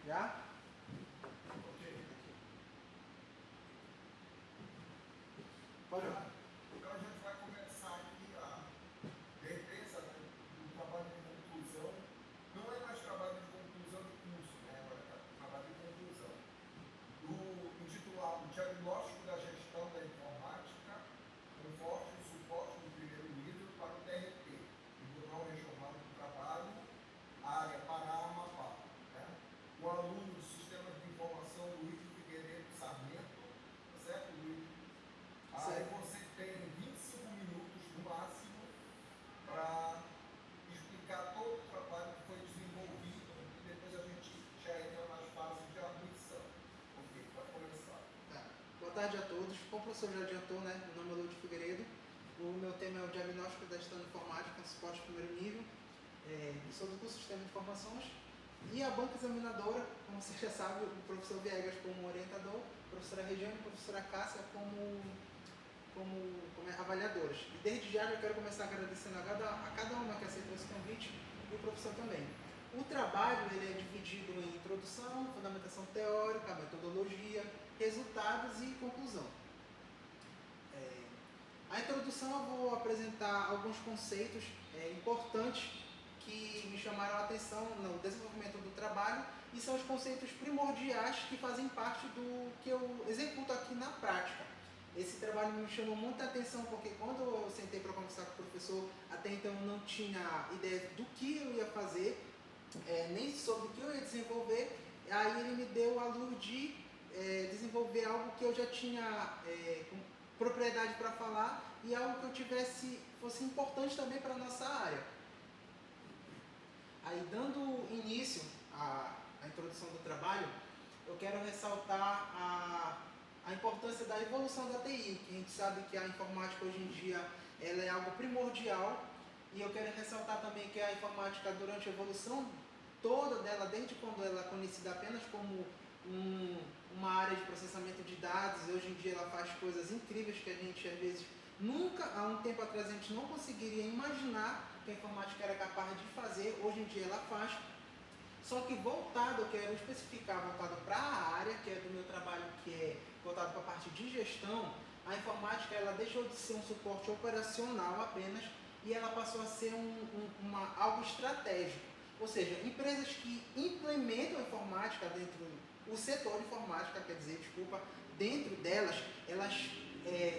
Já? Pode ir. Então a gente vai começar aqui a defesa do trabalho de conclusão. Não é mais trabalho de conclusão de curso, né? Agora é trabalho de conclusão. Intitulado Diagnóstico da Gestão da Informática, com forte suporte no primeiro nível para o TRT, Tribunal Regional do Trabalho, área Pará-Amapá. Né? O aluno do Sistema de Informação, Luiz Figueiredo Sarmento, certo, Luiz? Aí você tem 25 minutos no máximo para explicar todo o trabalho que foi desenvolvido e depois a gente já entra nas fases de admissão. Ok, pode começar. Tá. Boa tarde a todos. Como o professor já adiantou, né? Meu nome é Luiz Figueiredo. O meu tema é o Diagnóstico da Gestão Informática, suporte primeiro nível. Sou do curso Sistema de Informações. E a banca examinadora, como você já sabe, o professor Viegas como orientador, a professora Regiane e a professora Cássia como avaliadoras. E desde já eu quero começar agradecendo a cada uma que aceitou esse convite e o professor também. O trabalho ele é dividido em introdução, fundamentação teórica, metodologia, resultados e conclusão. A introdução eu vou apresentar alguns conceitos importantes que me chamaram a atenção no desenvolvimento do trabalho e são os conceitos primordiais que fazem parte do que eu executo aqui na prática. Esse trabalho me chamou muita atenção porque quando eu sentei para conversar com o professor, até então eu não tinha ideia do que eu ia fazer, nem sobre o que eu ia desenvolver, aí ele me deu a luz de desenvolver algo que eu já tinha propriedade para falar e algo que eu fosse importante também para a nossa área. Aí, dando início à introdução do trabalho, eu quero ressaltar a importância da evolução da TI, que a gente sabe que a informática hoje em dia ela é algo primordial, e eu quero ressaltar também que a informática, durante a evolução toda dela, desde quando ela é conhecida apenas como uma área de processamento de dados, hoje em dia ela faz coisas incríveis que a gente às vezes nunca, há um tempo atrás a gente não conseguiria imaginar que a informática era capaz de fazer, hoje em dia ela faz. Só que voltado, eu quero especificar, voltado para a área, que é do meu trabalho, que é voltado para a parte de gestão, a informática ela deixou de ser um suporte operacional apenas e ela passou a ser algo estratégico. Ou seja, empresas que implementam a informática dentro, o setor de informática, dentro delas, elas,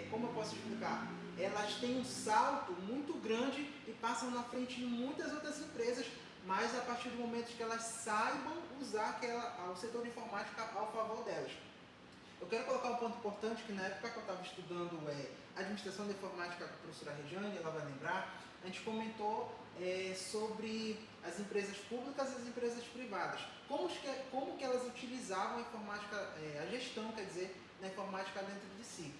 como eu posso explicar? Elas têm um salto muito grande e passam na frente de muitas outras empresas, mas a partir do momento que elas saibam usar o setor de informática ao favor delas. Eu quero colocar um ponto importante que na época que eu estava estudando administração da informática com a professora Regiane, ela vai lembrar, a gente comentou sobre as empresas públicas e as empresas privadas. Como que elas utilizavam a informática, a gestão, da informática dentro de si.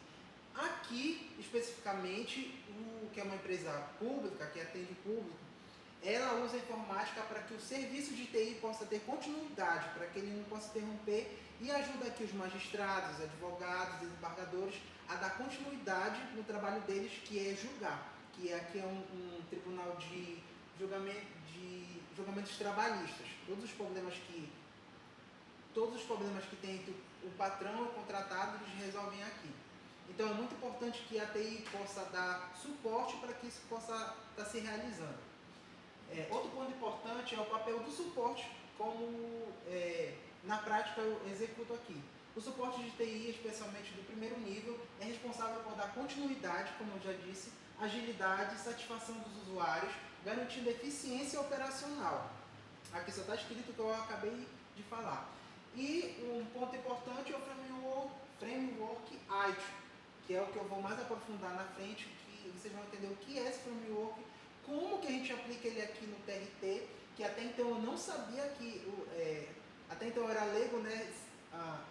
Aqui, especificamente, o que é uma empresa pública, que atende público, ela usa a informática para que o serviço de TI possa ter continuidade, para que ele não possa interromper, e ajuda aqui os magistrados, advogados, desembargadores a dar continuidade no trabalho deles, que é julgar, que aqui é um tribunal de julgamentos trabalhistas. Todos os problemas que tem entre o patrão e o contratado, eles resolvem aqui. Então é muito importante que a TI possa dar suporte para que isso possa estar se realizando. Outro ponto importante é o papel do suporte, como na prática eu executo aqui. O suporte de TI, especialmente do primeiro nível, é responsável por dar continuidade, como eu já disse, agilidade e satisfação dos usuários, garantindo eficiência operacional. Aqui só está escrito o que eu acabei de falar. E um ponto importante é o framework ITIL, que é o que eu vou mais aprofundar na frente, que vocês vão entender o que é esse framework, como que a gente aplica ele aqui no TRT, que até então eu não sabia até então eu era leigo, né?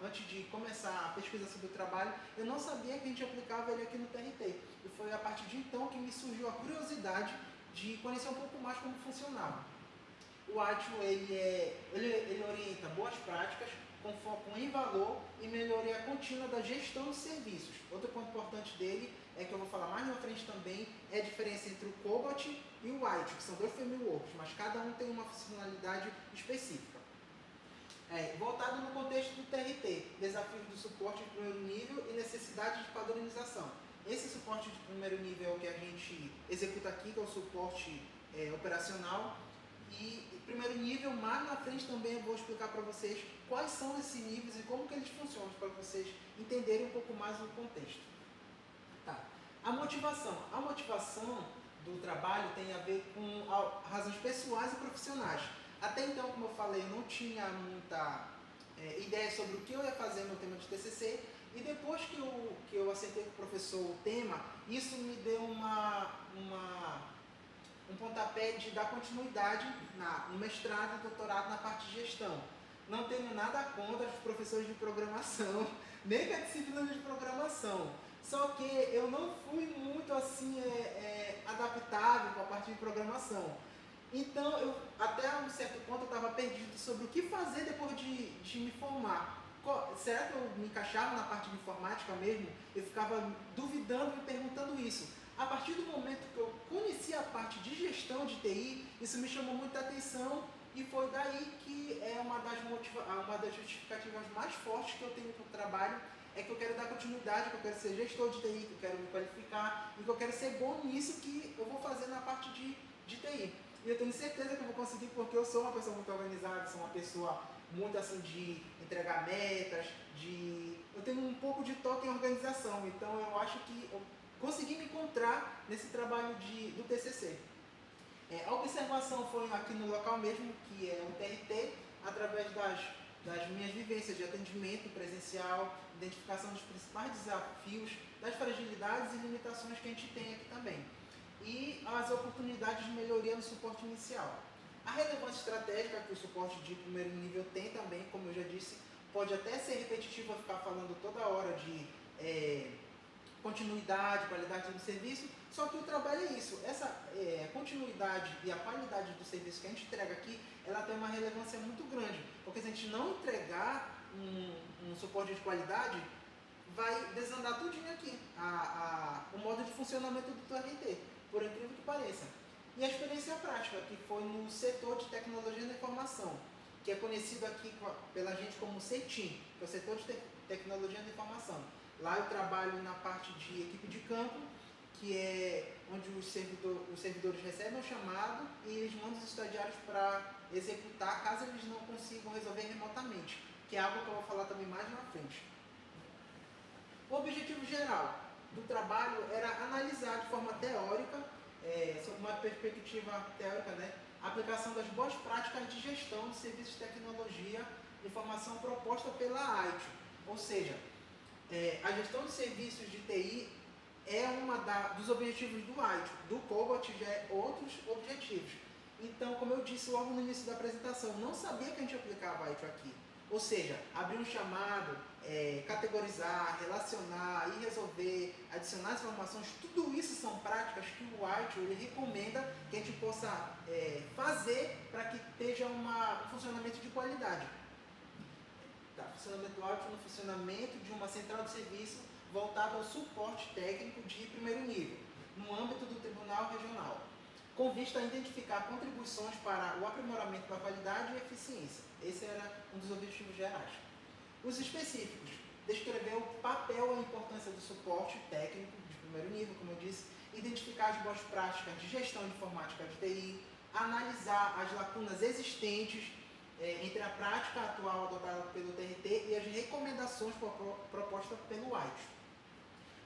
Antes de começar a pesquisa sobre o trabalho, eu não sabia que a gente aplicava ele aqui no TRT. E foi a partir de então que me surgiu a curiosidade de conhecer um pouco mais como funcionava. O ITIL ele orienta boas práticas com foco em valor e melhoria contínua da gestão de serviços. Outro ponto importante dele, que eu vou falar mais na frente também, é a diferença entre o COBOL e o ITIL, que são dois frameworks, mas cada um tem uma funcionalidade específica. Voltado no contexto do TRT, desafios do suporte de primeiro nível e necessidade de padronização. Esse suporte de primeiro nível é o que a gente executa aqui, que é o suporte operacional. E primeiro nível, mais na frente também eu vou explicar para vocês quais são esses níveis e como que eles funcionam, para vocês entenderem um pouco mais o contexto. Tá. A motivação do trabalho tem a ver com razões pessoais e profissionais. Até então, como eu falei, eu não tinha muita ideia sobre o que eu ia fazer no tema de TCC, e depois que eu acertei com o professor o tema, isso me deu um pontapé de dar continuidade no mestrado e doutorado na parte de gestão. Não tenho nada contra os professores de programação, nem com a disciplina de programação. Só que eu não fui muito assim adaptável com a parte de programação. Então, até um certo ponto, eu estava perdido sobre o que fazer depois de me formar. Será que eu me encaixava na parte de informática mesmo? Eu ficava duvidando, me perguntando isso. A partir do momento que eu conheci a parte de gestão de TI, isso me chamou muita atenção e foi daí que é uma das justificativas mais fortes que eu tenho para o trabalho, é que eu quero dar continuidade, que eu quero ser gestor de TI, que eu quero me qualificar e que eu quero ser bom nisso que eu vou fazer na parte de TI. E eu tenho certeza que eu vou conseguir, porque eu sou uma pessoa muito organizada, sou uma pessoa muito assim de entregar metas, eu tenho um pouco de toque em organização, então eu acho que eu consegui me encontrar nesse trabalho do TCC. A observação foi aqui no local mesmo, que é o TRT, através das minhas vivências de atendimento presencial, identificação dos principais desafios, das fragilidades e limitações que a gente tem aqui também, e as oportunidades de melhoria no suporte inicial. A relevância estratégica que o suporte de primeiro nível tem também, como eu já disse, pode até ser repetitivo ficar falando toda hora de continuidade, qualidade do serviço, só que o trabalho é isso. Essa continuidade e a qualidade do serviço que a gente entrega aqui, ela tem uma relevância muito grande, porque se a gente não entregar um suporte de qualidade, vai desandar tudinho aqui, o modo de funcionamento do TRT, por incrível que pareça. E a experiência prática, que foi no setor de tecnologia da informação, que é conhecido aqui pela gente como CETIM, que é o setor de tecnologia da informação. Lá eu trabalho na parte de equipe de campo, que é onde os servidores recebem o chamado e eles mandam os estagiários para executar, caso eles não consigam resolver remotamente, que é algo que eu vou falar também mais na frente. O objetivo geral do trabalho era analisar de forma teórica, sob uma perspectiva teórica, a aplicação das boas práticas de gestão de serviços de tecnologia de informação proposta pela AITIO. Ou seja, a gestão de serviços de TI é dos objetivos do AITIO. Do COBOL já é outros objetivos. Então, como eu disse logo no início da apresentação, não sabia que a gente aplicava AITIO aqui. Ou seja, abrir um chamado, categorizar, relacionar, ir resolver, adicionar as informações, tudo isso são práticas que o AITIO ele recomenda que a gente possa fazer para que esteja um funcionamento de qualidade. Funcionamento do AITIO no funcionamento de uma central de serviço voltada ao suporte técnico de primeiro nível, no âmbito do Tribunal Regional, com vista a identificar contribuições para o aprimoramento da qualidade e eficiência. Esse era um dos objetivos gerais. Os específicos: descrever o papel e a importância do suporte técnico de primeiro nível, como eu disse, identificar as boas práticas de gestão de informática de TI, analisar as lacunas existentes entre a prática atual adotada pelo TRT e as recomendações propostas pelo AITIO.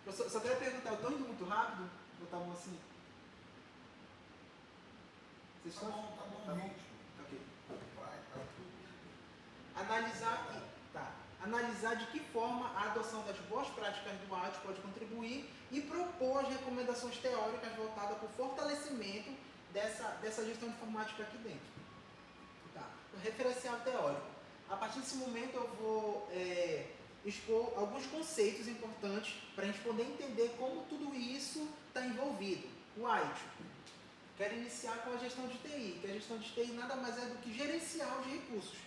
Eu só queria perguntar, eu estou indo muito rápido? Ou está bom assim? Vocês estão? Tá bom. Ok. Vai, tá tudo. Analisar de que forma a adoção das boas práticas do AITIO pode contribuir e propor as recomendações teóricas voltadas para o fortalecimento dessa gestão de informática aqui dentro. O referencial teórico. A partir desse momento eu vou expor alguns conceitos importantes para a gente poder entender como tudo isso está envolvido. O AITIO. Quero iniciar com a gestão de TI, que a gestão de TI nada mais é do que gerencial de recursos,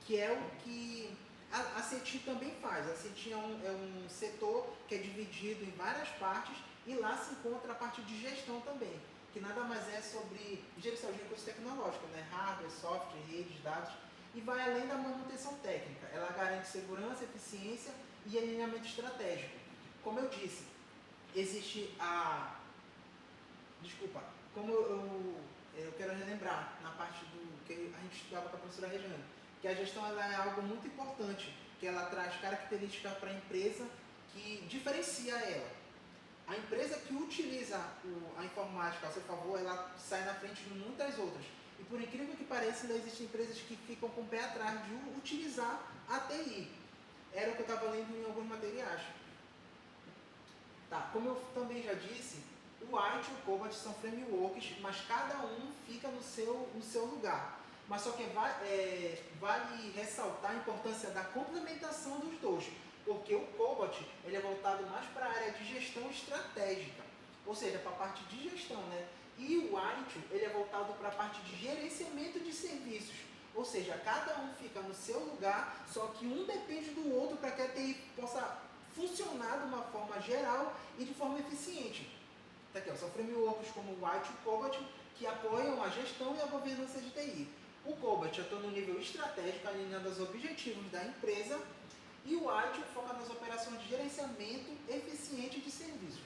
que é o que a CETIM também faz. A CETIM é um setor que é dividido em várias partes e lá se encontra a parte de gestão também, que nada mais é sobre gerencial de recursos tecnológicos, hardware, software, redes, dados. e vai além da manutenção técnica. Ela garante segurança, eficiência e alinhamento estratégico. Como eu disse, existe a... Desculpa, como eu quero relembrar na parte do que a gente estudava com a professora Regiane, que a gestão ela é algo muito importante, que ela traz características para a empresa que diferencia ela. A empresa que utiliza a informática a seu favor, ela sai na frente de muitas outras. E por incrível que pareça, ainda existem empresas que ficam com o pé atrás de utilizar a TI. Era o que eu estava lendo em alguns materiais. Tá, como eu também já disse, o White e o Cobalt são frameworks, mas cada um fica no seu lugar. Mas só que vale ressaltar a importância da complementação dos dois, porque o Cobalt ele é voltado mais para a área de gestão estratégica, ou seja, para a parte de gestão, né? E o White ele é voltado para a parte de gerenciamento de serviços, ou seja, cada um fica no seu lugar, só que um depende do outro para que a TI possa funcionar de uma forma geral e de forma eficiente. Tá aqui, ó, são frameworks como o White e o Cobalt que apoiam a gestão e a governança de TI. O Cobalt atua no nível estratégico, alinhando os objetivos da empresa, e o White foca nas operações de gerenciamento eficiente de serviços.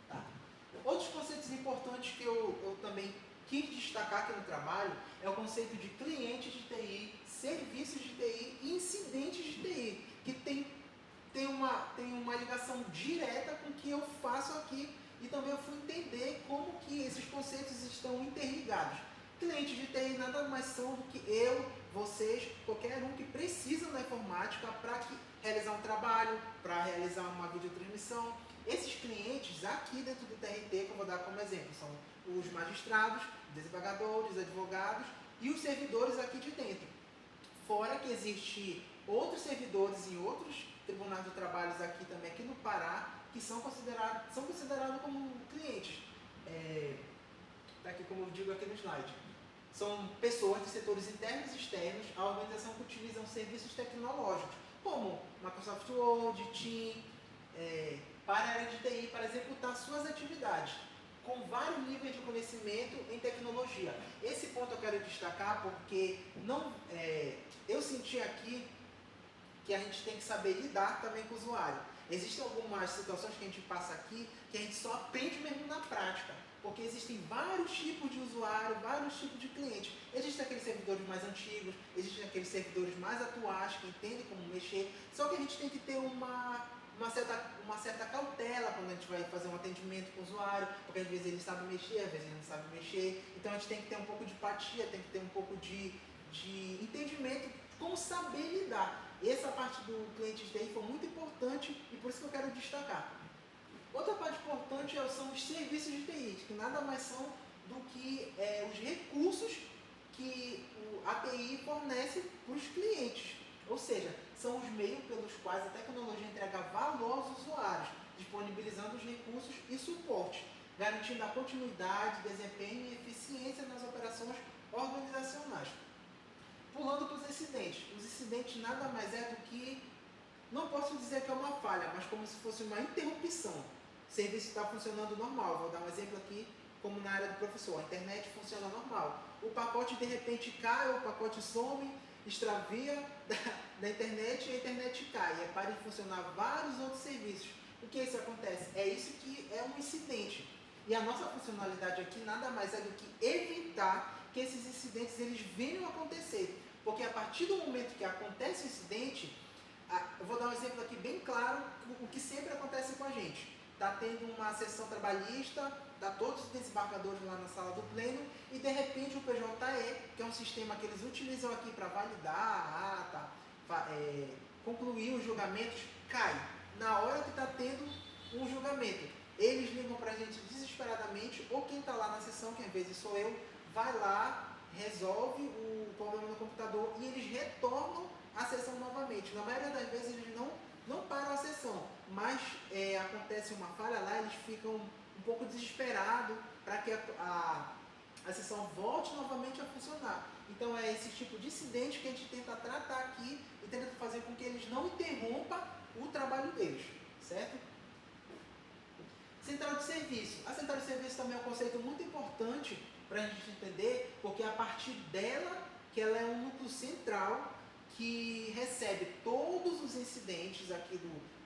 Tá. Outros conceitos importantes que eu também quis destacar aqui no trabalho é o conceito de clientes de TI, serviços de TI e incidentes de TI, que tem uma ligação direta com o que eu faço aqui e também eu fui entender como que esses conceitos estão interligados. Clientes de TI nada mais são do que eu, vocês, qualquer um que precisa da informática para realizar um trabalho, para realizar uma videotransmissão. Esses clientes aqui dentro do TRT, que eu vou dar como exemplo, são os magistrados, desembargadores, advogados e os servidores aqui de dentro. Fora que existem outros servidores em outros tribunais do trabalho aqui também, aqui no Pará, que são considerados como clientes. Tá aqui como eu digo aqui no slide. São pessoas de setores internos e externos à organização que utilizam serviços tecnológicos, como Microsoft Word, Team, para a área de TI, para executar suas atividades, com vários níveis de conhecimento em tecnologia. Esse ponto eu quero destacar porque eu senti aqui que a gente tem que saber lidar também com o usuário. Existem algumas situações que a gente passa aqui que a gente só aprende mesmo na prática, porque existem vários tipos de usuário, vários tipos de clientes. Existem aqueles servidores mais antigos, existem aqueles servidores mais atuais que entendem como mexer, só que a gente tem que ter uma certa cautela quando a gente vai fazer um atendimento com o usuário, porque às vezes ele sabe mexer, às vezes ele não sabe mexer, então a gente tem que ter um pouco de empatia, tem que ter um pouco de entendimento, como saber lidar. Essa parte do cliente de TI foi muito importante e por isso que eu quero destacar. Outra parte importante são os serviços de TI, que nada mais são do que os recursos que a TI fornece para os clientes. Ou seja, são os meios pelos quais a tecnologia entrega valor aos usuários, disponibilizando os recursos e suporte, garantindo a continuidade, desempenho e eficiência nas operações organizacionais. Pulando para os incidentes. Os incidentes nada mais é do que, não posso dizer que é uma falha, mas como se fosse uma interrupção. O serviço está funcionando normal. Vou dar um exemplo aqui, como na área do professor. A internet funciona normal. O pacote de repente cai, o pacote some, extravia da internet e a internet cai. E para de funcionar vários outros serviços. O que isso acontece? É isso que é um incidente. E a nossa funcionalidade aqui nada mais é do que evitar que esses incidentes eles venham a acontecer. Porque a partir do momento que acontece o incidente, eu vou dar um exemplo aqui bem claro, o que sempre acontece com a gente. Está tendo uma sessão trabalhista, está todos os desembargadores lá na sala do pleno, e de repente o PJE, que é um sistema que eles utilizam aqui para validar a ata, concluir os julgamentos, cai. Na hora que está tendo um julgamento, eles ligam para a gente desesperadamente, ou quem está lá na sessão, que às vezes sou eu, vai lá, resolve o problema no computador e eles retornam a sessão novamente. Na maioria das vezes eles não param a sessão, mas acontece uma falha lá, eles ficam um pouco desesperados para que a sessão volte novamente a funcionar. Então é esse tipo de incidente que a gente tenta tratar aqui e tenta fazer com que eles não interrompam o trabalho deles, certo? Central de serviço. A central de serviço também é um conceito muito importante para a gente entender, porque é a partir dela que ela é um núcleo central que recebe todos os incidentes aqui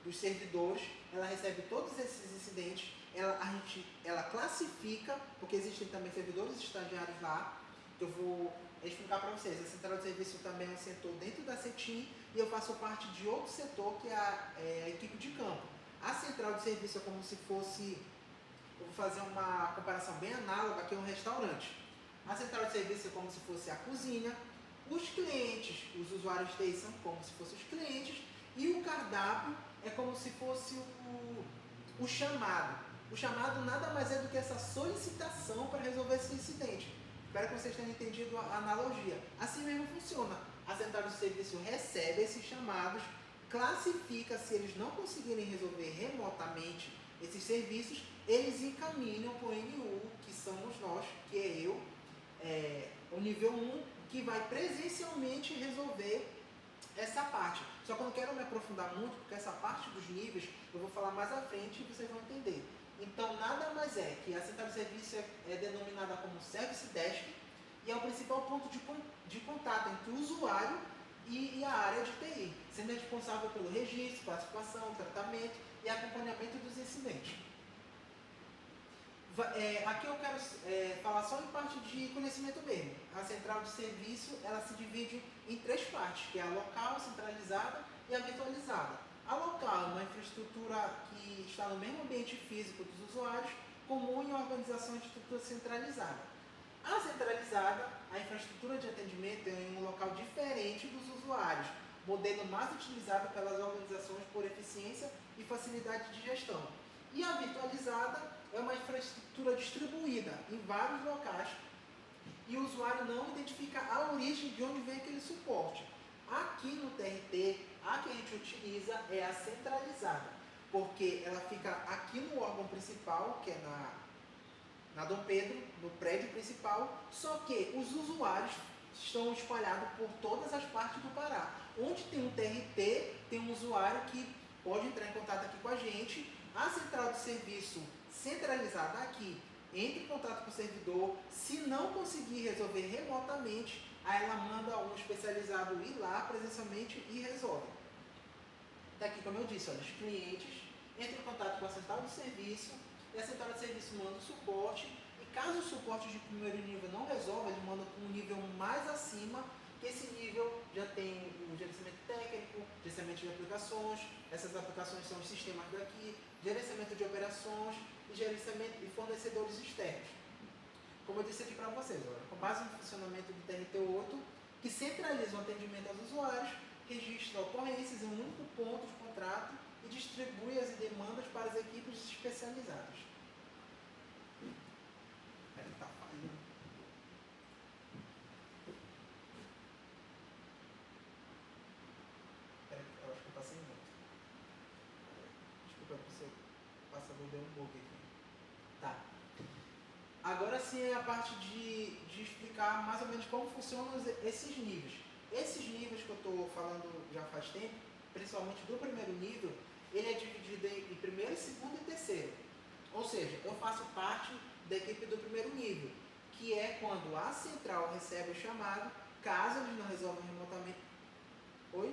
dos servidores, ela recebe todos esses incidentes, ela classifica, porque existem também servidores estagiários lá, que eu vou explicar para vocês. A central de serviço também é um setor dentro da CETIM e eu faço parte de outro setor que é a equipe de campo. A central de serviço é como se fosse, eu vou fazer uma comparação bem análoga, aqui é um restaurante. A central de serviço é como se fosse a cozinha, os clientes, os usuários de TI são como se fossem os clientes e o cardápio é como se fosse o chamado. O chamado nada mais é do que essa solicitação para resolver esse incidente. Espero que vocês tenham entendido a analogia. Assim mesmo funciona. A central de serviço recebe esses chamados, classifica, se eles não conseguirem resolver remotamente esses serviços, eles encaminham para o NU, que somos nós, que é eu, o nível 1, que vai presencialmente resolver essa parte. Só que eu não quero me aprofundar muito, porque essa parte dos níveis eu vou falar mais à frente e vocês vão entender. Então, nada mais é que a central de serviço é denominada como Service Desk e é o principal ponto de contato entre o usuário e a área de TI, sendo responsável pelo registro, classificação, tratamento e acompanhamento dos incidentes. Aqui eu quero falar só em parte de conhecimento mesmo. A central de serviço ela se divide em 3 partes, que é a local, centralizada e a virtualizada. A local é uma infraestrutura que está no mesmo ambiente físico dos usuários, comum em organizações de estrutura centralizada. A centralizada, a infraestrutura de atendimento é em um local diferente dos usuários, modelo mais utilizado pelas organizações por eficiência e facilidade de gestão. E a virtualizada é uma infraestrutura distribuída em vários locais e o usuário não identifica a origem de onde vem aquele suporte. Aqui no TRT, a que a gente utiliza é a centralizada, porque ela fica aqui no órgão principal, que é na Dom Pedro, no prédio principal, só que os usuários estão espalhados por todas as partes do Pará. Onde tem um TRT, tem um usuário que pode entrar em contato aqui com a gente. A central de serviço centralizada aqui entra em contato com o servidor. Se não conseguir resolver remotamente, aí ela manda um especializado ir lá presencialmente e resolve. Daqui, como eu disse, olha, os clientes entram em contato com a central de serviço e a central de serviço manda o suporte. E caso o suporte de primeiro nível não resolva, ele manda para um nível mais acima, que esse nível já tem o gerenciamento técnico, gerenciamento de aplicações, essas aplicações são os sistemas daqui, gerenciamento de operações e gerenciamento de fornecedores externos. Como eu disse aqui para vocês, olha, com base no funcionamento do TRT8, que centraliza o atendimento aos usuários, registra ocorrências em um único ponto de contrato e distribui as demandas para as equipes especializadas. Ele está falhando. Eu acho que eu passei muito. Desculpa, o passador deu um bug aqui. Tá. Agora sim é a parte de explicar mais ou menos como funcionam esses níveis. Esses níveis que eu estou falando já faz tempo, principalmente do primeiro nível, ele é dividido em primeiro, segundo e terceiro. Ou seja, eu faço parte da equipe do primeiro nível, que é quando a central recebe o chamado, caso eles não resolvam remotamente. Oi?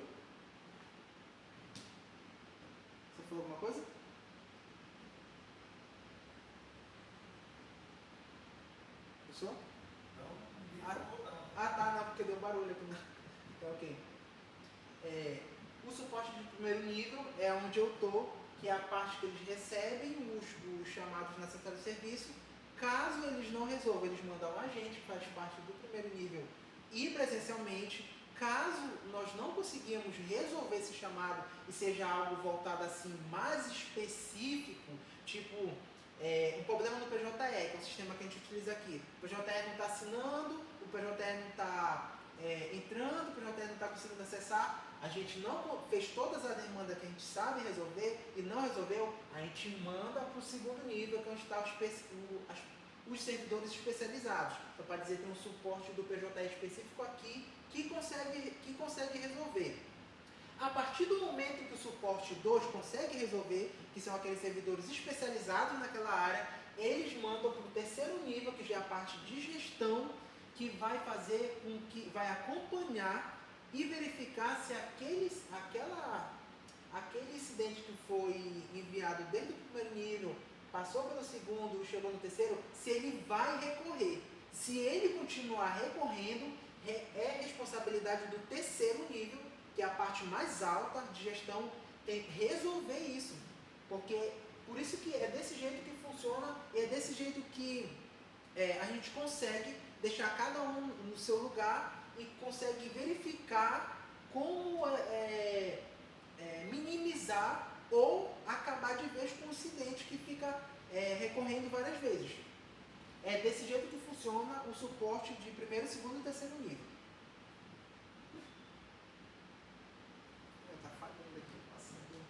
Você falou alguma coisa? Pessoal? Tá, não, porque deu barulho aqui. Tá, ok. O suporte de primeiro nível é onde eu estou, que é a parte que eles recebem os chamados na central de serviço. Caso eles não resolvam, eles mandam a gente, que faz parte do primeiro nível, ir presencialmente. Caso nós não conseguimos resolver esse chamado e seja algo voltado assim mais específico, tipo um problema no PJE, que é o sistema que a gente utiliza aqui. O PJE não está assinando, o PJE não está entrando, o PJE não está conseguindo acessar. A gente não fez todas as demandas que a gente sabe resolver e não resolveu, a gente manda para o segundo nível, que é onde estão os servidores especializados. Então, para dizer que tem um suporte do PJE específico aqui que consegue resolver. A partir do momento que o suporte 2 consegue resolver, que são aqueles servidores especializados naquela área, eles mandam para o terceiro nível, que já é a parte de gestão, que vai fazer com que vai acompanhar e verificar se aquele incidente que foi enviado desde o primeiro nível, passou pelo segundo, chegou no terceiro, se ele vai recorrer. Se ele continuar recorrendo, é responsabilidade do terceiro nível, que é a parte mais alta de gestão, resolver isso. Porque, por isso que é desse jeito que funciona, é desse jeito que a gente consegue deixar cada um no seu lugar e consegue verificar como minimizar ou acabar de vez com o incidente que fica recorrendo várias vezes. É desse jeito que funciona o suporte de primeiro, segundo e terceiro nível. Está falhando aqui, passando.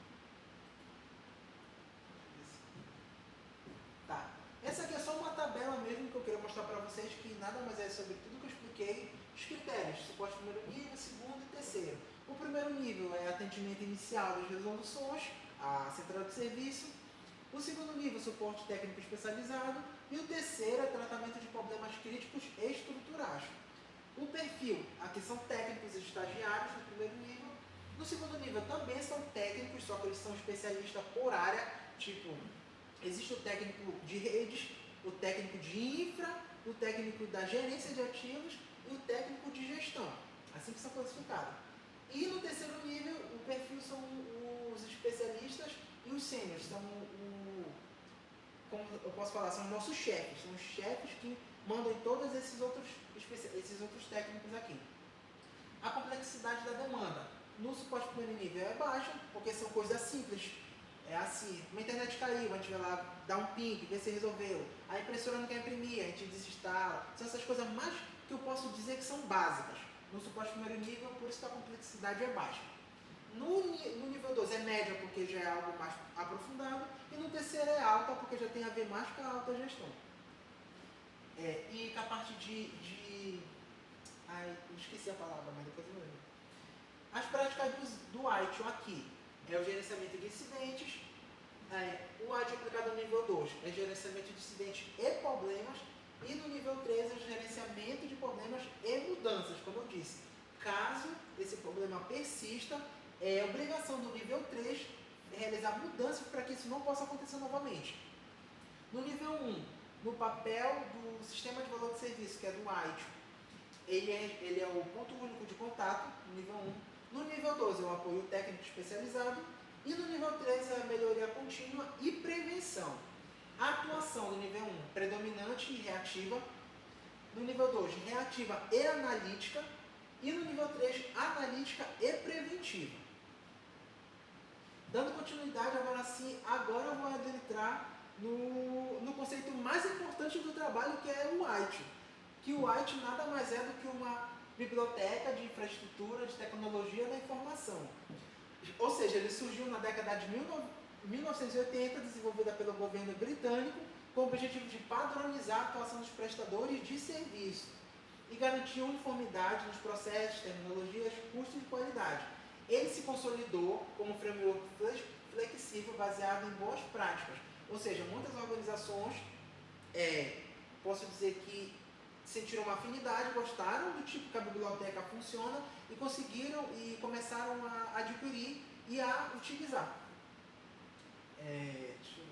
Tá. Essa aqui é só uma tabela mesmo que eu queria mostrar para vocês, que nada mais é sobre tudo que eu expliquei. Os critérios, suporte primeiro nível, segundo e terceiro. O primeiro nível é atendimento inicial das resoluções, a central de serviço. O segundo nível, suporte técnico especializado. E o terceiro é tratamento de problemas críticos estruturais. O perfil, aqui são técnicos e estagiários no primeiro nível. No segundo nível também são técnicos, só que eles são especialistas por área, tipo, existe o técnico de redes, o técnico de infra, o técnico da gerência de ativos e o técnico de gestão, assim que são classificados. E no terceiro nível, o perfil são os especialistas e os sêniores, são como eu posso falar, são os nossos chefes, são os chefes que mandam em todos esses outros técnicos aqui. A complexidade da demanda. No suporte primeiro nível é baixa, porque são coisas simples. É assim, uma internet caiu, a gente vai lá, dá um ping, vê se resolveu. A impressora não quer imprimir, a gente desinstala. São essas coisas mais que eu posso dizer que são básicas. No suporte primeiro nível, por isso que a complexidade é baixa. No nível 2 é média, porque já é algo mais aprofundado. E no terceiro é alta, porque já tem a ver mais com a alta gestão. E com a parte Ai, eu esqueci a palavra, mas depois eu lembro. As práticas do ITIL aqui é o gerenciamento de incidentes. O ITIL aplicado no nível 2 é gerenciamento de incidentes e problemas. E no nível 3 é o gerenciamento de problemas e mudanças, como eu disse. Caso esse problema persista, é obrigação do nível 3 realizar mudanças para que isso não possa acontecer novamente. No nível 1, no papel do sistema de valor de serviço, que é do ITIL, ele é o ponto único de contato, no nível 1. No nível 2 é o apoio técnico especializado. E no nível 3 é a melhoria contínua e prevenção. A atuação no nível 1, predominante e reativa. No nível 2, reativa e analítica. E no nível 3, analítica e preventiva. Dando continuidade, agora eu vou adentrar no conceito mais importante do trabalho, que é o ITIL. Que o ITIL nada mais é do que uma biblioteca de infraestrutura, de tecnologia da informação. Ou seja, ele surgiu na década de 1980, desenvolvida pelo governo britânico, com o objetivo de padronizar a atuação dos prestadores de serviço e garantir uniformidade nos processos, terminologias, custos e qualidade. Ele se consolidou como um framework flexível baseado em boas práticas. Ou seja, muitas organizações, posso dizer que sentiram uma afinidade, gostaram do tipo que a biblioteca funciona e conseguiram e começaram a adquirir e a utilizar. Deixa eu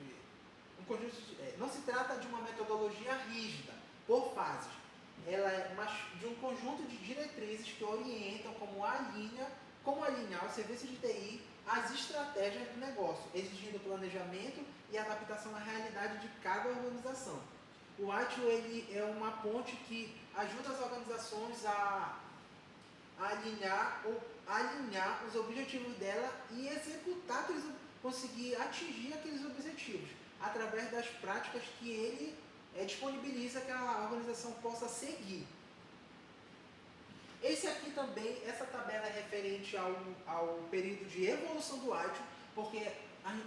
ver. Não se trata de uma metodologia rígida, por fases. Ela é de um conjunto de diretrizes que orientam como alinhar o serviço de TI às estratégias do negócio, exigindo planejamento e adaptação à realidade de cada organização. O ITIL ele é uma ponte que ajuda as organizações a alinhar os objetivos dela e executar, conseguir atingir aqueles objetivos, através das práticas que ele disponibiliza que a organização possa seguir. Essa tabela é referente ao período de evolução do ITIL, porque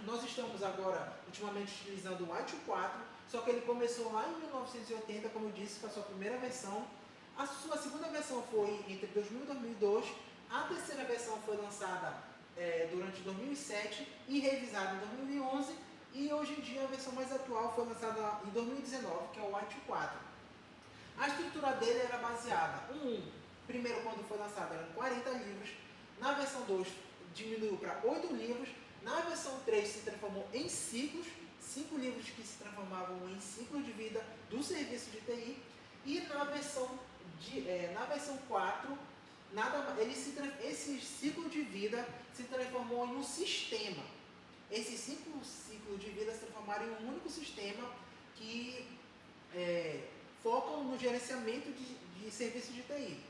nós estamos agora, ultimamente, utilizando o ITIL 4, só que ele começou lá em 1980, como eu disse, com a sua primeira versão. A sua segunda versão foi entre 2000 e 2002. A terceira versão foi lançada durante 2007 e revisado em 2011, e hoje em dia a versão mais atual foi lançada em 2019, que é o White 4. A estrutura dele era baseada primeiro, quando foi lançado, eram 40 livros, na versão 2 diminuiu para 8 livros, na versão 3 se transformou em ciclos, 5 livros que se transformavam em ciclos de vida do serviço de TI, e na versão 4, esse ciclo de vida se transformou em um sistema. Esses 5 ciclos de vida se transformaram em um único sistema que focam no gerenciamento de serviços de TI.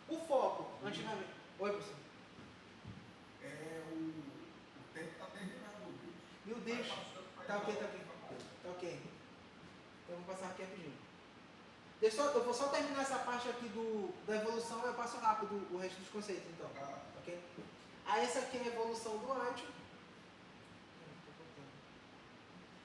O foco, antigamente... Oi, professor. O tempo está terminando. Meu Deus. Tá ok. Então eu vou passar aqui rapidinho. Eu vou só terminar essa parte aqui da evolução e eu passo rápido o resto dos conceitos, então. Ok? Aí essa aqui é a evolução do White.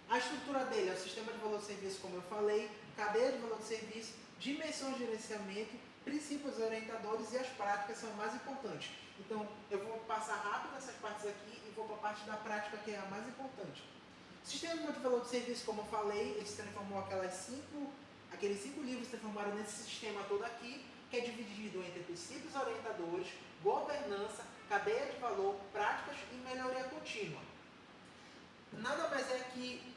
A estrutura dele é o sistema de valor de serviço, como eu falei, cadeia de valor de serviço, dimensões de gerenciamento, princípios orientadores e as práticas são mais importantes. Então, eu vou passar rápido essas partes aqui e vou para a parte da prática, que é a mais importante. O sistema de valor de serviço, como eu falei, ele se transformou aqueles 5 livros se transformaram nesse sistema todo aqui, que é dividido entre princípios orientadores, governança, cadeia de valor, práticas e melhoria contínua. Nada mais é que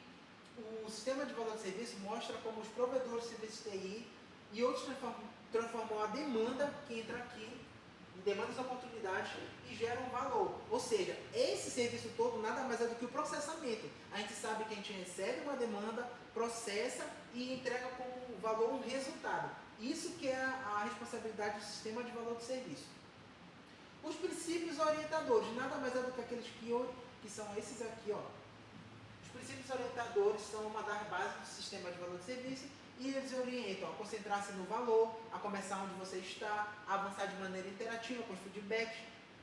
o sistema de valor de serviço mostra como os provedores de serviços TI e outros transformam a demanda que entra aqui em demandas e oportunidades e geram valor. Ou seja, esse serviço todo nada mais é do que o processamento. A gente sabe que a gente recebe uma demanda, processa e entrega como valor um resultado. Isso que é a responsabilidade do sistema de valor de serviço. Os princípios orientadores nada mais é do que aqueles que são esses aqui, ó. Os princípios orientadores são uma das bases do sistema de valor de serviço e eles orientam a concentrar-se no valor, a começar onde você está, a avançar de maneira interativa com os feedbacks,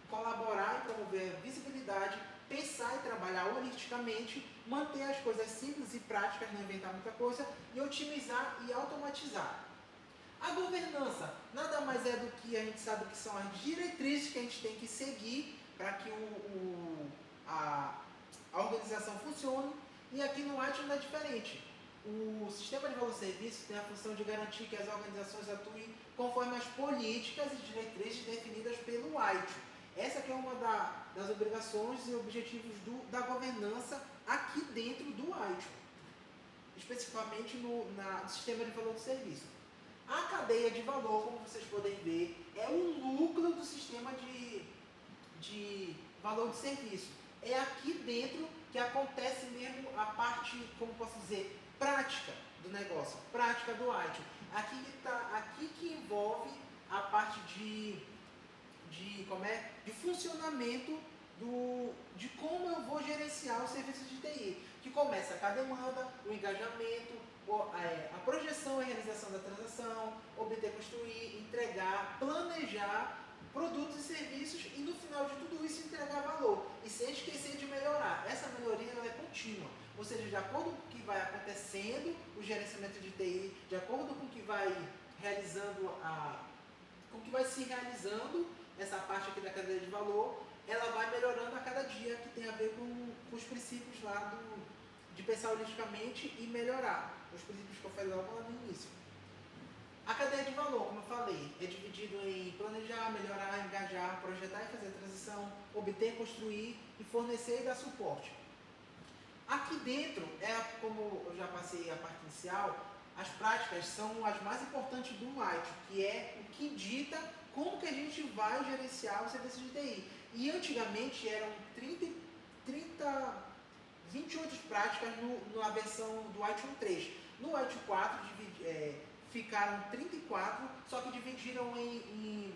colaborar e promover a visibilidade, pensar e trabalhar holisticamente, manter as coisas simples e práticas, não inventar muita coisa, e otimizar e automatizar. A governança nada mais é do que a gente sabe que são as diretrizes que a gente tem que seguir para que a organização funcione, e aqui no White não é diferente. O sistema de valor de serviço tem a função de garantir que as organizações atuem conforme as políticas e diretrizes definidas pelo White. Essa aqui é uma das obrigações e objetivos da governança aqui dentro do White, especificamente no sistema de valor de serviço. A cadeia de valor, como vocês podem ver, é o núcleo do sistema de valor de serviço. É aqui dentro que acontece mesmo a parte, como posso dizer, prática do negócio, prática do White. Aqui que envolve a parte de funcionamento de como eu vou gerenciar os serviços de TI, que começa com a demanda, o engajamento, a projeção e realização da transação, obter, construir, entregar, planejar produtos e serviços e no final de tudo isso entregar valor e sem esquecer de melhorar. Essa melhoria ela é contínua, ou seja, de acordo com o que vai acontecendo o gerenciamento de TI, de acordo com o que vai se realizando essa parte aqui da cadeia de valor, ela vai melhorando a cada dia, que tem a ver com os princípios lá de pensar holisticamente e melhorar, os princípios que eu falei logo lá no início. A cadeia de valor, como eu falei, é dividido em planejar, melhorar, engajar, projetar e fazer a transição, obter, construir e fornecer e dar suporte. Aqui dentro, como eu já passei a parte inicial, as práticas são as mais importantes do White, que é o que dita como que a gente vai gerenciar os serviços de TI. E antigamente eram 28 práticas na versão do White 1.3. No White 4 ficaram 34, só que dividiram em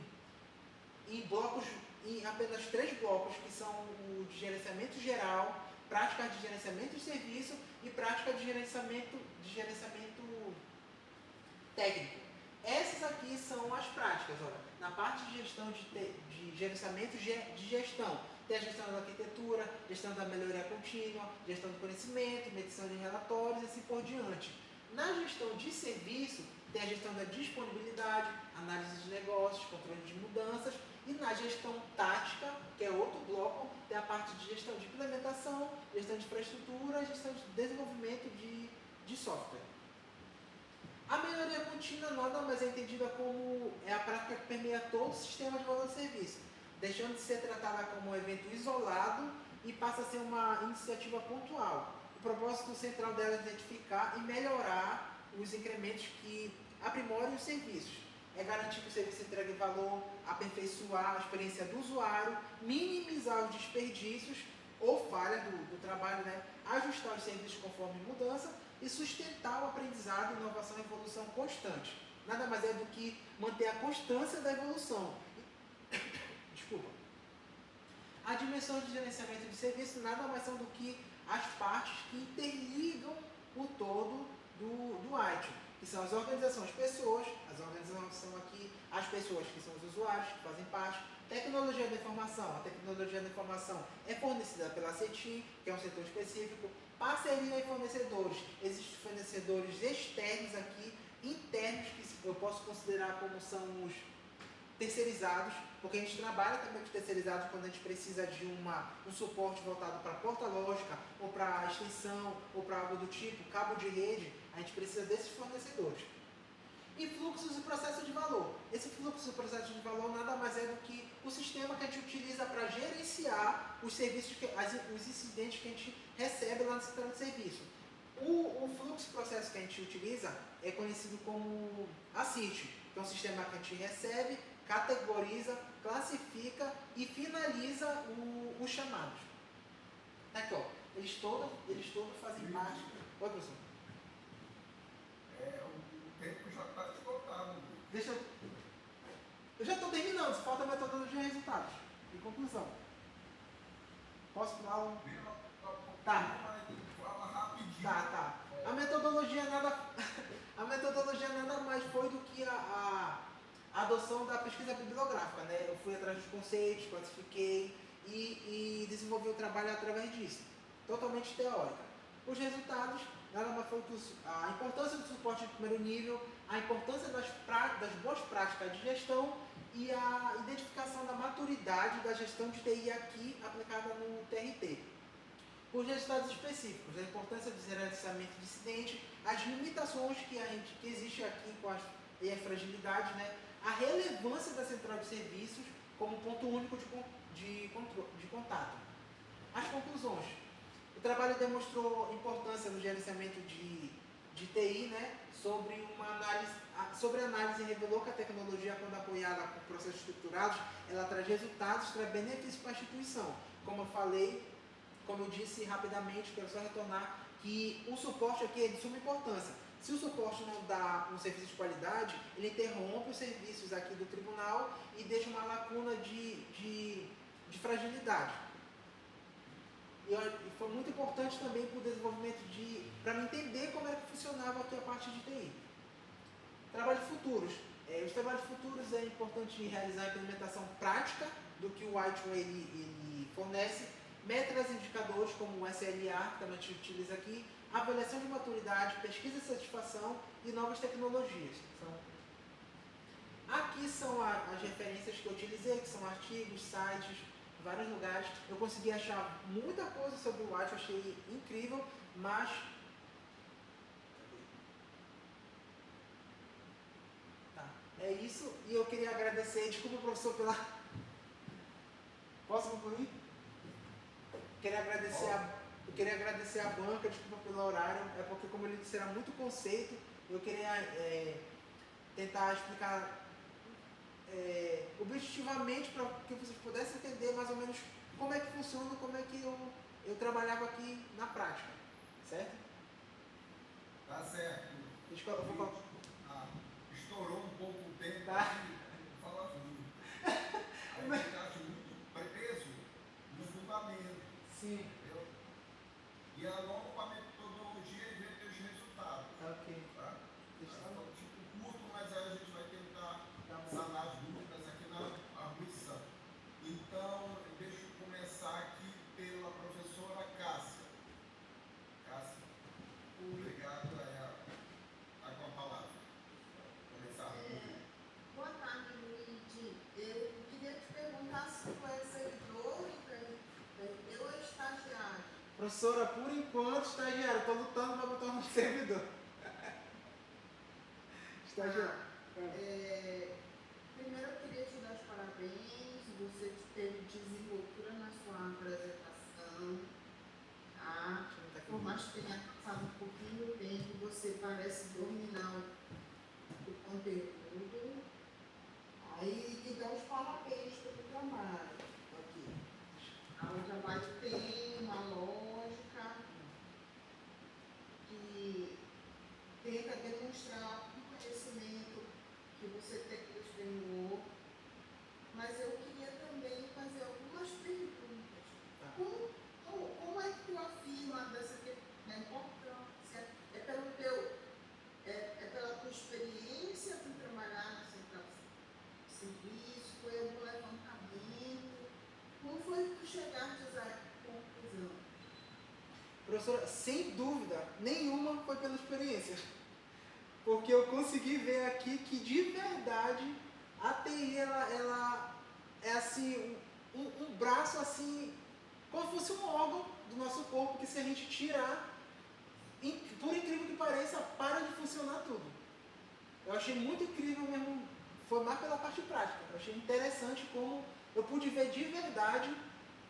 blocos, em apenas 3 blocos, que são o de gerenciamento geral, práticas de gerenciamento de serviço e prática de gerenciamento técnico. Essas aqui são as práticas. Olha, na parte de gestão de gerenciamento de gestão, tem a gestão da arquitetura, gestão da melhoria contínua, gestão do conhecimento, medição de relatórios e assim por diante. Na gestão de serviço, tem a gestão da disponibilidade, análise de negócios, controle de mudanças E na gestão tática, que é outro bloco, tem a parte de gestão de implementação, gestão de infraestrutura, gestão de desenvolvimento de software. A melhoria contínua nada mais é entendida como a prática que permeia todo o sistema de valor de serviço, deixando de ser tratada como um evento isolado e passa a ser uma iniciativa pontual. O propósito central dela é identificar e melhorar os incrementos que aprimorem os serviços. É garantir que o serviço entregue valor, aperfeiçoar a experiência do usuário, minimizar os desperdícios ou falha do trabalho, né? Ajustar os serviços conforme mudança e sustentar o aprendizado, inovação e evolução constante. Nada mais é do que manter a constância da evolução. Desculpa. As dimensões de gerenciamento de serviço nada mais são do que as partes que interligam o todo do item, que são as organizações, pessoas, as organizações são aqui as pessoas que são os usuários, que fazem parte, tecnologia da informação, a tecnologia da informação é fornecida pela CETIM, que é um setor específico, parceria e fornecedores, existem fornecedores externos aqui, internos, que eu posso considerar como são os terceirizados, porque a gente trabalha também com terceirizados quando a gente precisa de um suporte voltado para porta lógica, ou para extensão, ou para algo do tipo, cabo de rede, a gente precisa desses fornecedores. E fluxos e processos de valor. Esse fluxo e processo de valor nada mais é do que o sistema que a gente utiliza para gerenciar os serviços, os incidentes que a gente recebe lá no central de serviço. O fluxo e processo que a gente utiliza é conhecido como ACIT, que é um sistema que a gente recebe, categoriza, classifica e finaliza os chamados. Aqui, ó, eles todos fazem parte. Oi, professor. O tempo já está esgotado. Eu já estou terminando, só falta a metodologia de resultados e conclusão. Posso falar um? Tá. Fala rapidinho. Tá. A metodologia nada mais foi do que a adoção da pesquisa bibliográfica, né? Eu fui atrás dos conceitos, classifiquei e desenvolvi o trabalho através disso. Totalmente teórica. Os resultados, nada mais foi a importância do suporte de primeiro nível, a importância das boas práticas de gestão e a identificação da maturidade da gestão de TI aqui aplicada no TRT. Os resultados específicos, a importância do gerenciamento de incidente, as limitações que existe aqui e a fragilidade, né? A relevância da central de serviços como ponto único de contato. As conclusões. O trabalho demonstrou importância no gerenciamento de TI, né? Sobre a análise revelou que a tecnologia, quando apoiada por processos estruturados, ela traz resultados, traz benefícios para a instituição. Como eu disse rapidamente, quero só retornar que o suporte aqui é de suma importância. Se o suporte não dá um serviço de qualidade, ele interrompe os serviços aqui do tribunal e deixa uma lacuna de fragilidade. E foi muito importante também para o desenvolvimento para me entender como era que funcionava aqui a parte de TI. Trabalhos futuros. Os trabalhos futuros é importante realizar a implementação prática do que o ITIL ele fornece, métricas e indicadores como o SLA, que também a gente utiliza aqui, avaliação de maturidade, pesquisa de satisfação e novas tecnologias. Aqui são as referências que eu utilizei, que são artigos, sites, vários lugares. Eu consegui achar muita coisa sobre o ITIL, achei incrível, mas... Tá, é isso. E eu queria agradecer, desculpa, professor, pela... Posso concluir? Eu queria agradecer a banca, desculpa pelo horário, é porque, como ele disse, era muito conceito, eu queria tentar explicar objetivamente para que vocês pudessem entender mais ou menos como é que funciona, como é que eu trabalhava aqui na prática, certo? Tá certo. Estourou um pouco o tempo, tá. Fala tudo. A gente acha muito preso no fundamento. Sim. Entendeu? E a nova metodologia é ver os resultados. Ok. Tá? Tipo curto, mas aí a gente vai tentar sanar as dúvidas aqui na arguição. Então, deixa eu começar aqui pela professora Cássia. Cássia, obrigado. Está com a palavra. Começar. Boa tarde, Luigi. Eu queria te perguntar. Professora, por enquanto, estagiário, estou lutando para botar um servidor. Estagiário. Primeiro eu queria te dar os parabéns, você teve desenvoltura na sua apresentação, tá? Por mais que tenha passado um pouquinho do tempo, você parece dominar o conteúdo. Aí te dá os parabéns pelo trabalho aqui. O trabalho tem uma lógica que tenta demonstrar um conhecimento que você testemunhou, mas eu queria também fazer algumas perguntas. Como é que tu afirma dessa importância? É pela tua experiência de trabalhar no centro de serviço? Foi algum levantamento? Como foi que tu chegaste a essa conclusão? Professora, sem dúvida nenhuma foi pela experiência. Porque eu consegui ver aqui que de verdade a TI ela é assim um braço assim, como se fosse um órgão do nosso corpo que se a gente tirar, por incrível que pareça, para de funcionar tudo. Eu achei muito incrível mesmo, foi mais pela parte prática. Eu achei interessante como eu pude ver de verdade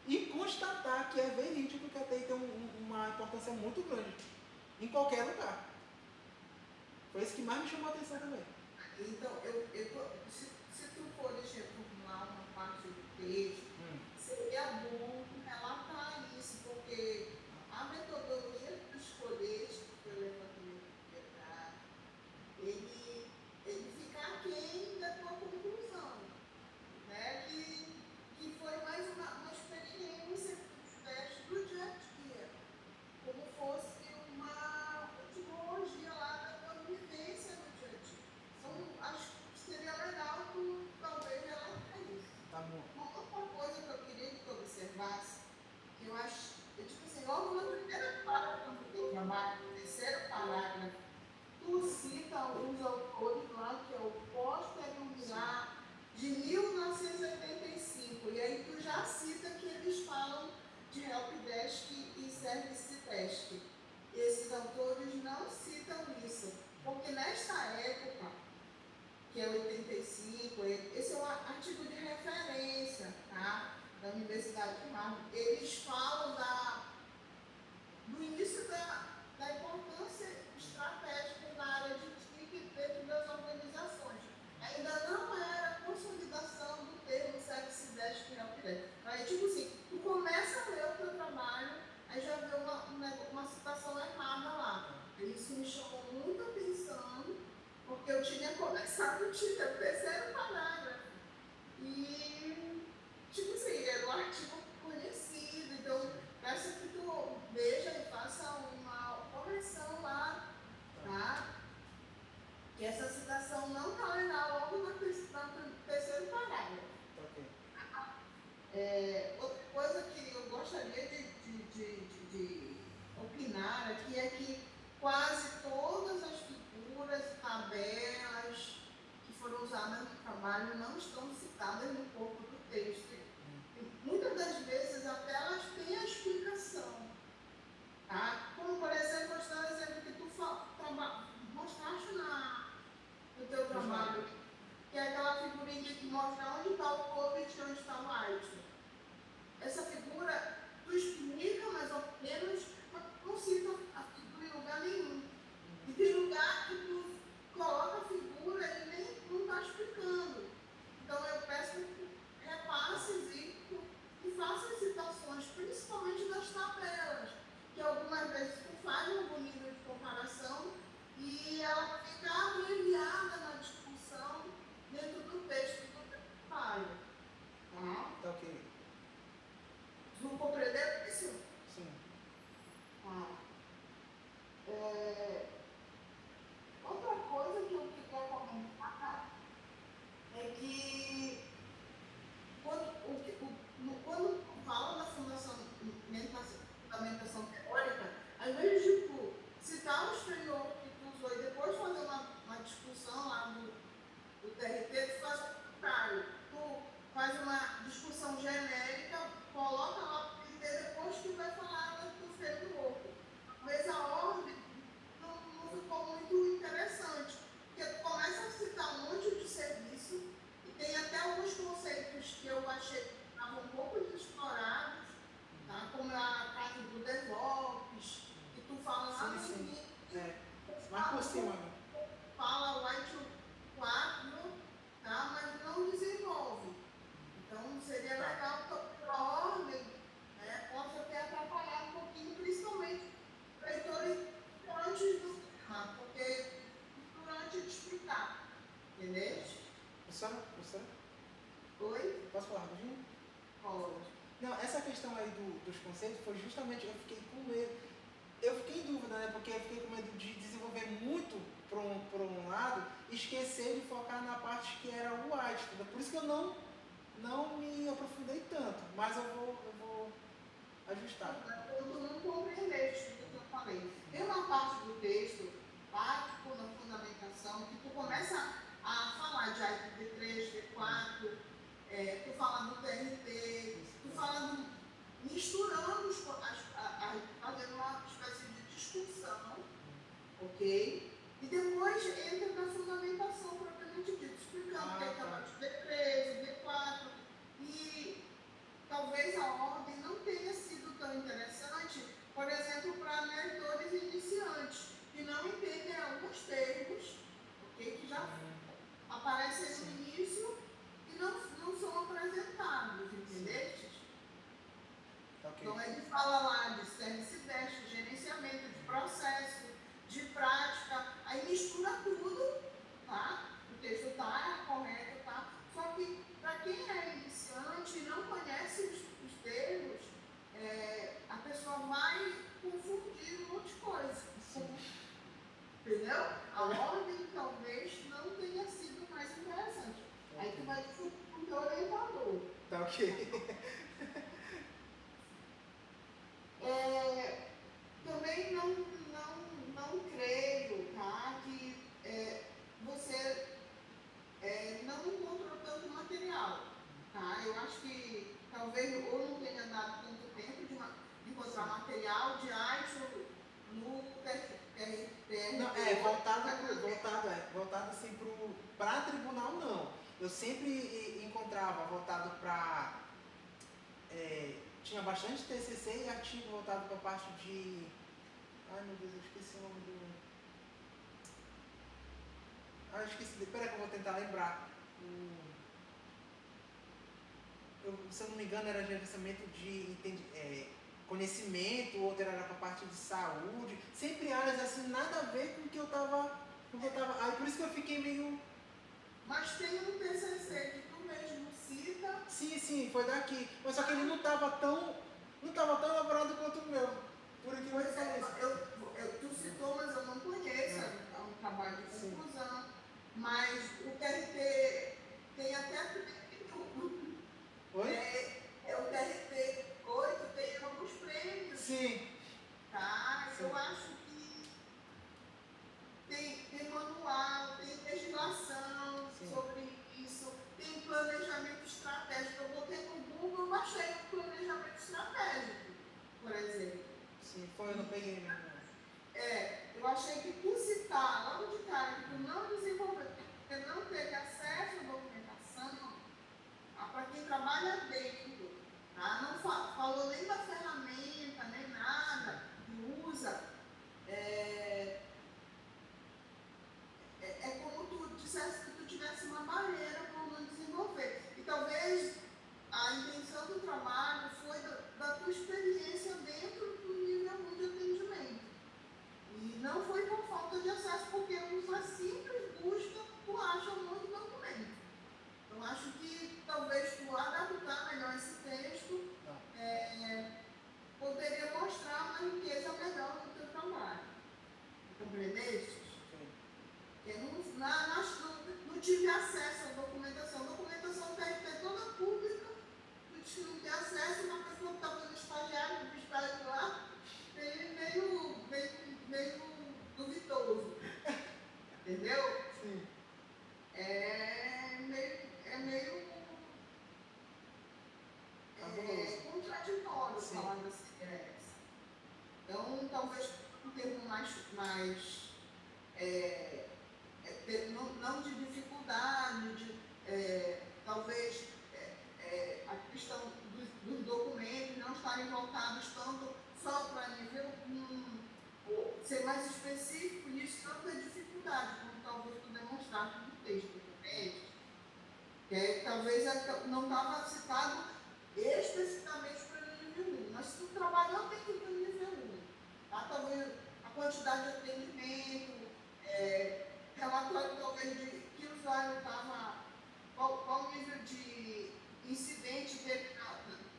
e constatar que é verídico que a TI tem uma importância muito grande em qualquer lugar. Foi isso que mais me chamou a atenção também. Então, se tu fores reformular uma parte do texto, seria bom relatar isso, porque a metodologia que tu escolheste, que foi o levantamento de verdade, ele fica aquém da tua conclusão, né? Que foi mais uma experiência que tu tiveste do dia a dia, como fosse uma etimologia lá da tua vivência no dia a dia. Então, acho que seria legal tu talvez relatar isso. Tá bom. Uma outra coisa cima. Fala o ITIL 4, tá? Mas não desenvolve. Então, seria legal que a ordem, né, possa ter atrapalhado um pouquinho, principalmente leitores antes do tema, porque durante de explicar, entendeu? Professora? Oi? Posso falar rapidinho? Pode. Não, essa questão aí dos conceitos foi justamente, eu fiquei com medo. Eu fiquei em dúvida, né? Porque eu fiquei com medo de desenvolver muito por um lado e esquecer de focar na parte que era o arte. Por isso que eu não me aprofundei tanto, mas eu vou ajustar. Eu não compreendeste o que eu falei. Tem uma parte do texto, básico na fundamentação, que tu começa a falar de D3, D4, tu fala do TRT, tu fala misturando fazendo uma espécie de discussão, ok? E depois entra na fundamentação propriamente dita, explicando o que é o D3, D4, e talvez a ordem não tenha sido tão interessante, por exemplo, para leitores iniciantes, que não entendem alguns termos, ok? Que já aparecem no início e não são apresentados, entendeu? Okay. Então ele fala lá de serviço de gerenciamento, de processo, de prática, aí mistura tudo, tá? O texto está correto, tá? Só que para quem é iniciante e não conhece os termos, a pessoa vai confundir um monte de coisa. Entendeu? A ordem talvez não tenha sido mais interessante. Okay. Aí tu vai discutir com o teu orientador. Tá ok. Também não creio, tá, que você não encontrou tanto material, tá? Eu acho que talvez ou não tenha dado tanto tempo de encontrar material de arte no TRT. Não, voltado assim para tribunal não. Eu sempre encontrava voltado para tinha bastante TCC e artigo voltado para a parte de... Ai, meu Deus, eu esqueci o nome do... Ah, eu esqueci. Espera que eu vou tentar lembrar. Se eu não me engano, era gerenciamento de conhecimento, outro era para a parte de saúde. Sempre áreas assim, nada a ver com o que eu estava... Aí por isso que eu fiquei meio... Mas tem um TCC que tu mesmo cita. Sim, foi daqui. Mas só que ele não estava tão elaborado quanto o meu. Por aqui pois tu citou, mas eu não conheço. É um trabalho de conclusão. Mas o TRT tem até tudo. Oi? O TRT 8 tem alguns prêmios. Sim. Tá? Sim. Eu acho que tem manual, tem legislação sobre isso, tem planejamento estratégico. Eu botei no Google e baixei o planejamento estratégico, por exemplo. Sim, foi, eu não peguei mesmo. Eu achei que tu citar logo de cara que tu não desenvolveu, porque não teve acesso à documentação, para quem trabalha dentro, tá? Não falou nem da ferramenta, nem nada que usa. É como tu dissesse que tu tivesse uma barreira para não desenvolver. E talvez a intenção do trabalho foi da tua experiência dentro do nível 1 de atendimento. E não foi por falta de acesso, porque uma simples busca tu acha muito documento. Então acho que talvez tu adaptar melhor esse texto poderia mostrar uma riqueza melhor do teu trabalho. Compreendeste? Eu não tive acesso à documentação. A documentação TRT toda pública, tu disse que não tem acesso, uma pessoa que está fazendo estagiário, do estágio lá, meio duvidoso. Entendeu? Sim. É meio contraditório falar assim. Então, talvez um termo mais não de dificuldade, talvez a questão dos documentos não estarem voltados tanto só para nível 1, ou ser mais específico, isso não ter dificuldade. talvez não estava citado especificamente para o nível 1, mas se tu trabalhou, tem que ir para o nível 1. Tá? Talvez a quantidade de atendimento, relatório talvez de que o usuário estava, qual o nível de incidente teve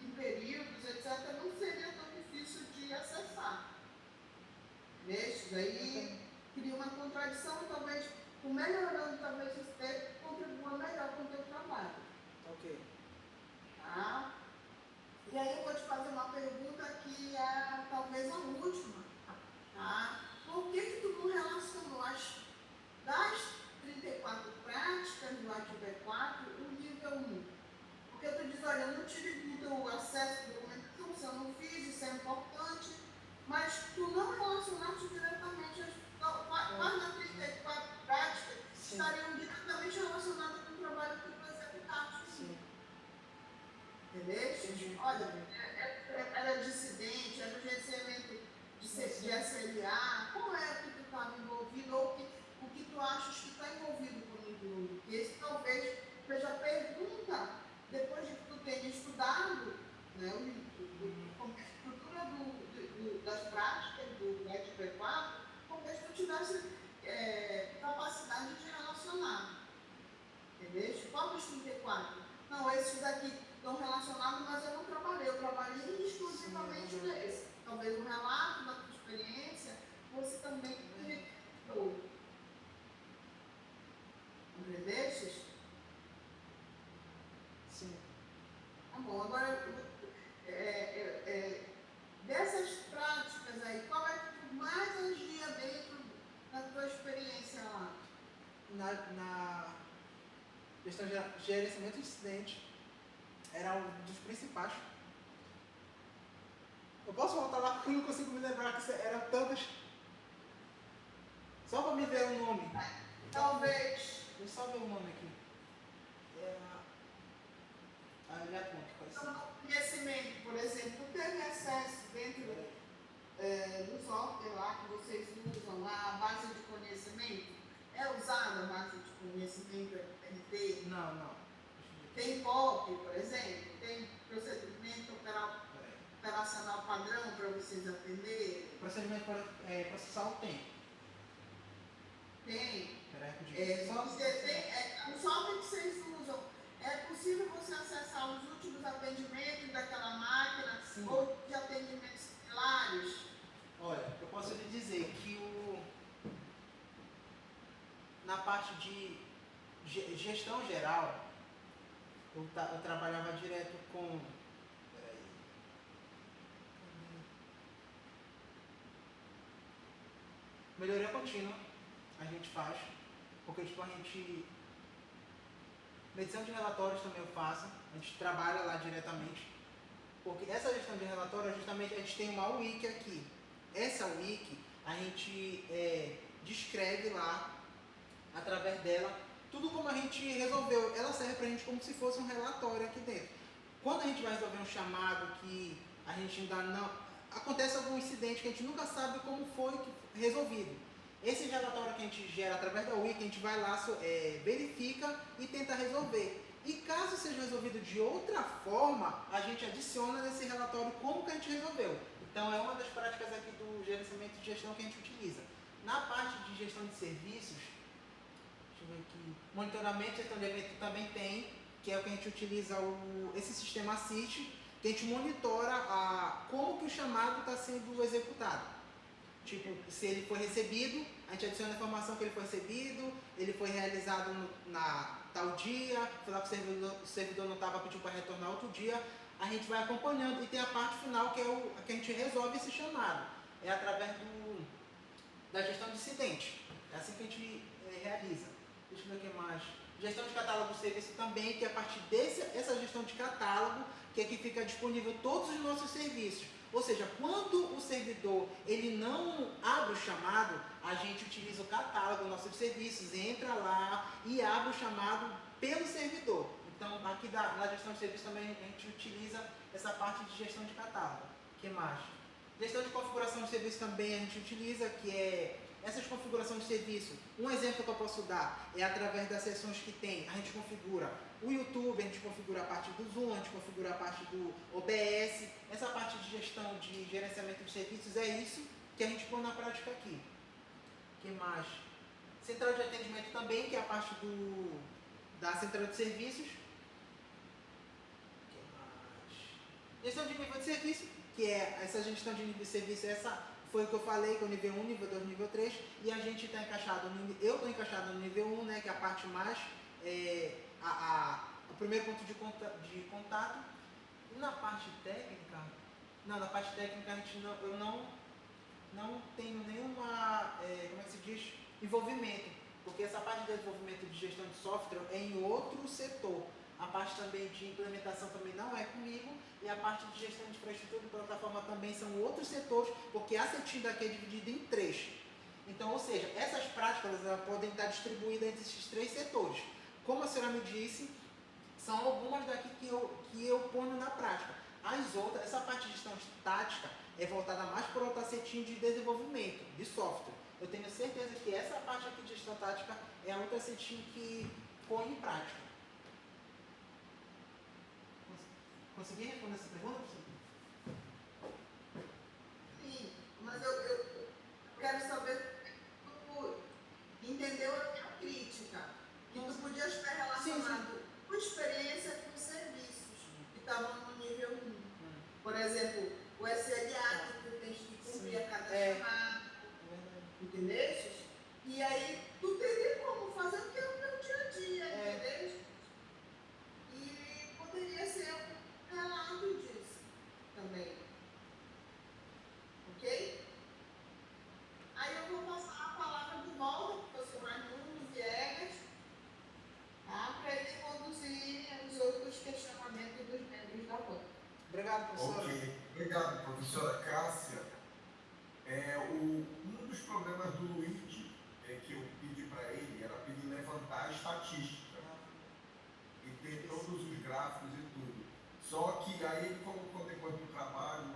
em períodos, etc., não seria tão difícil de acessar. Nestes aí cria uma contradição, talvez, o melhorando, talvez esse texto contribua melhor com o teu trabalho. Ok. Tá? E aí eu vou te fazer uma pergunta que é talvez a última. Tá? Por que tu não relacionou das 34 práticas do Ativo 4 o nível 1? Porque tu diz, olha, eu não tive muito acesso à documentação, se eu não fiz, isso é importante, mas tu não relacionaste diretamente quais das 34 práticas estariam diretamente relacionadas com o trabalho que tu executaste. Sim. Entendeu? Olha, era dissidente, era gerenciamento de SLA, qual é que tu estava envolvido ou o que tu achas que está envolvido com o nível 1? Esse talvez seja a pergunta, depois de que tu tenha estudado, né, como a estrutura das práticas do NetP4, talvez tu tivesse capacidade de relacionar. Entendeu? Qual dos 34? Não, esses daqui estão relacionados, mas eu não trabalhei. Eu trabalhei exclusivamente nesse. Talvez um relato da tua experiência, você também registrou. Entendeu? Sim. Tá bom. Agora, dessas práticas aí, qual é que tu mais agia dentro da tua experiência lá? Na questão de gerenciamento de incidente, era um dos principais. Eu posso voltar lá porque eu não consigo me lembrar que eram tantas. Só para me ver o nome. Talvez. Deixa eu só ver o nome aqui. Já conto, pode ser. Então, conhecimento, por exemplo, teve acesso dentro do software lá que vocês usam, lá, a base de conhecimento? É usada a base de conhecimento RT? Não. Tem POP, por exemplo? Tem procedimento operacional padrão para vocês atenderem? Procedimento processual tem. Tem. Peraí, o software que vocês usam, é possível você acessar os últimos atendimentos daquela máquina? Sim. Ou de atendimentos similares? Olha, eu posso lhe dizer que na parte de gestão geral, eu trabalhava direto com... Peraí. Melhoria contínua a gente faz, porque tipo, a gente... Medição de relatórios também eu faço, a gente trabalha lá diretamente, porque essa gestão de relatório, justamente, a gente tem uma wiki aqui. Essa wiki, a gente descreve lá, através dela, tudo como a gente resolveu. Ela serve pra gente como se fosse um relatório aqui dentro. Quando a gente vai resolver um chamado que a gente ainda não... Acontece algum incidente que a gente nunca sabe como foi resolvido. Esse relatório que a gente gera através da wiki, a gente vai lá, verifica e tenta resolver. E caso seja resolvido de outra forma, a gente adiciona nesse relatório como que a gente resolveu. Então é uma das práticas aqui do gerenciamento de gestão que a gente utiliza. Na parte de gestão de serviços, deixa eu ver aqui, monitoramento e gestão de evento também tem, que é o que a gente utiliza esse sistema Assist, que a gente monitora como que o chamado está sendo executado. Tipo, se ele foi recebido, a gente adiciona a informação que ele foi recebido, ele foi realizado na tal dia, foi lá que o servidor não estava, pedindo para retornar outro dia, a gente vai acompanhando e tem a parte final que é que a gente resolve esse chamado. É através da gestão de incidente. É assim que a gente realiza. Deixa eu ver o que mais. Gestão de catálogo de serviço também, que é a partir dessa gestão de catálogo, que é que fica disponível todos os nossos serviços. Ou seja, quando o servidor ele não abre o chamado, a gente utiliza o catálogo dos nossos serviços, entra lá e abre o chamado pelo servidor. Então, aqui na gestão de serviço também a gente utiliza essa parte de gestão de catálogo. O que mais? Gestão de configuração de serviço também a gente utiliza, que é essas configurações de serviço. Um exemplo que eu posso dar é através das sessões que tem, a gente configura o YouTube, a gente configura a parte do Zoom, a gente configura a parte do OBS, essa parte de gestão, de gerenciamento de serviços, é isso que a gente põe na prática aqui. O que mais? Central de atendimento também, que é a parte da central de serviços. O que mais? Gestão de nível de serviço, que é essa gestão de nível de serviço, essa foi o que eu falei, que é o nível 1, nível 2, nível 3, e a gente está encaixado, eu estou encaixado no nível 1, né, que é a parte mais, o primeiro ponto de contato. E na parte técnica, não, na parte técnica a gente eu não tenho nenhuma, como é que se diz, envolvimento, porque essa parte de desenvolvimento de gestão de software é em outro setor. A parte também de implementação também não é comigo, e a parte de gestão de infraestrutura e plataforma também são outros setores, porque a CETIM daqui é dividida em 3. Então, ou seja, essas práticas elas podem estar distribuídas entre esses 3 setores. Como a senhora me disse, são algumas daqui que eu ponho na prática. As outras, essa parte de gestão tática é voltada mais para outra CETIM de desenvolvimento, de software. Eu tenho certeza que essa parte aqui de gestão tática é a outra CETIM que põe em prática. Consegui responder essa pergunta, professor? Sim, mas eu quero saber se tu entendeu a minha crítica. Que tu podias estar relacionado com experiência com serviços que estavam no nível 1. Por exemplo, o SLA que tu tens que cumprir a cada chamada. Entendeu? E aí tu teria como fazer o que é o teu dia a dia, entendeu? E poderia ser um relato disso também. Ok? Aí eu vou passar a palavra de volta para o professor Raimundo Viegas, tá? Para ele conduzir os outros questionamentos dos membros da banca. Obrigado, professora. Ok, obrigado, professora Cássia. Um dos problemas do Luigi que eu pedi para ele era pedir levantar a estatística e ter todos os gráficos e tudo. Só que aí ele colocou depois do trabalho,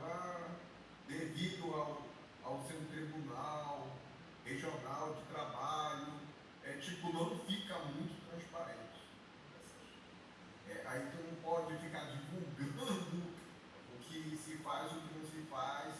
devido ao seu tribunal regional de trabalho, não fica muito transparente. Aí tu não pode ficar divulgando o que se faz, o que não se faz,